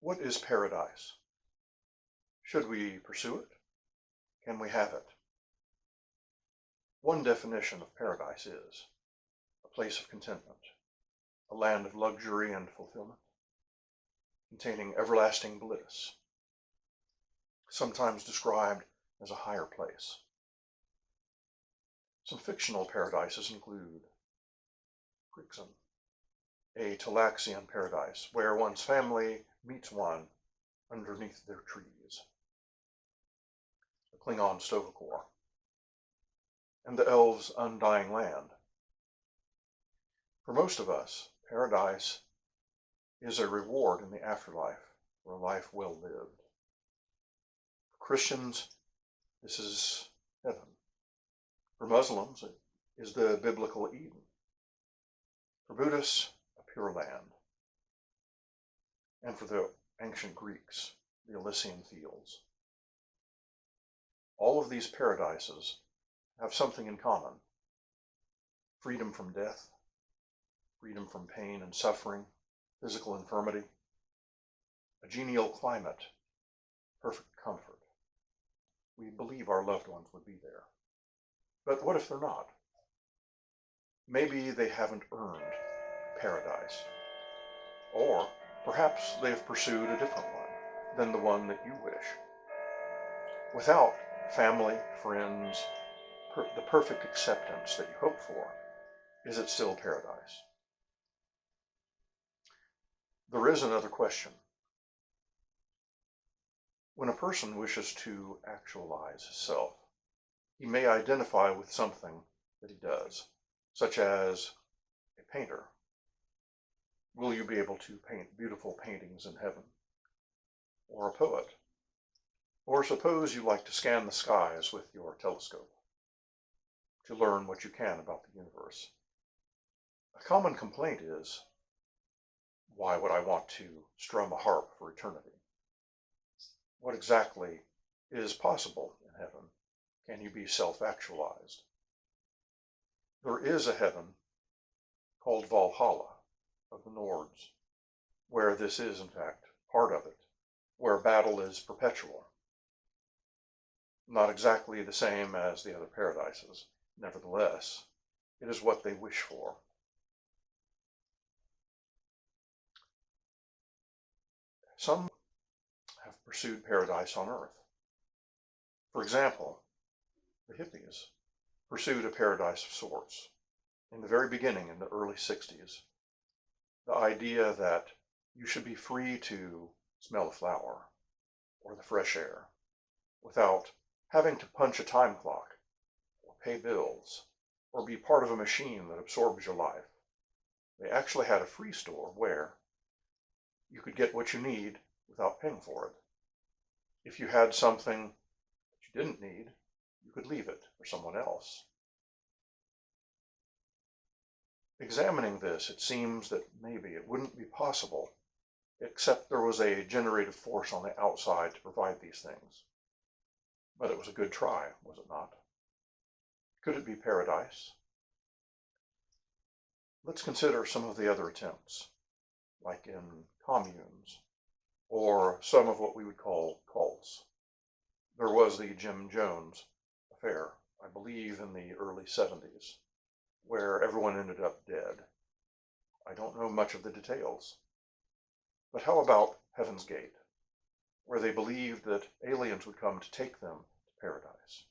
What is paradise? Should we pursue it? Can we have it? One definition of paradise is a place of contentment, a land of luxury and fulfillment, containing everlasting bliss, sometimes described as a higher place. Some fictional paradises include Grixon, a Talaxian paradise where one's family meets one underneath their trees, the Klingon Sto-vo-kor, and the elves' undying land. For most of us, paradise is a reward in the afterlife for a life well lived. For Christians, this is heaven. For Muslims, it is the biblical Eden. For Buddhists, a pure land. And for the ancient Greeks, the Elysian fields. All of these paradises have something in common: freedom from death, freedom from pain and suffering, physical infirmity, a genial climate, perfect comfort. We believe our loved ones would be there. But what if they're not? Maybe they haven't earned paradise. Or perhaps they have pursued a different one than the one that you wish. Without family, friends, the perfect acceptance that you hope for, is it still paradise? There is another question. When a person wishes to actualize himself, he may identify with something that he does, such as a painter. Will you be able to paint beautiful paintings in heaven? Or a poet? Or suppose you like to scan the skies with your telescope to learn what you can about the universe. A common complaint is, why would I want to strum a harp for eternity? What exactly is possible in heaven? Can you be self-actualized? There is a heaven called Valhalla of the Nords, where this is in fact part of it, where battle is perpetual. Not exactly the same as the other paradises. Nevertheless, it is what they wish for. Some have pursued paradise on earth. For example, the hippies pursued a paradise of sorts. In the very beginning, in the early 60s, the idea that you should be free to smell a flower or the fresh air without having to punch a time clock or pay bills or be part of a machine that absorbs your life. They actually had a free store where you could get what you need without paying for it. If you had something that you didn't need, you could leave it for someone else. Examining this, it seems that maybe it wouldn't be possible, except there was a generative force on the outside to provide these things. But it was a good try, was it not? Could it be paradise? Let's consider some of the other attempts, like in communes, or some of what we would call cults. There was the Jim Jones affair, I believe in the early 70s, where everyone ended up dead. I don't know much of the details. But how about Heaven's Gate, where they believed that aliens would come to take them to paradise?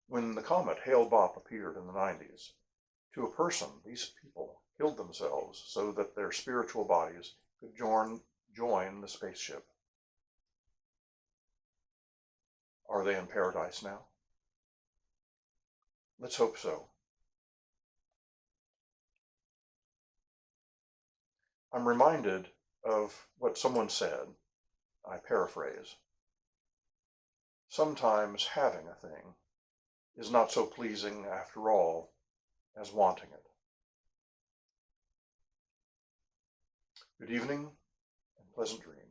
When the comet Hale-Bopp appeared in the 90s, to a person, these people killed themselves so that their spiritual bodies could join the spaceship. Are they in paradise now? Let's hope so. I'm reminded of what someone said. I paraphrase. Sometimes having a thing is not so pleasing after all as wanting it. Good evening and pleasant dreams.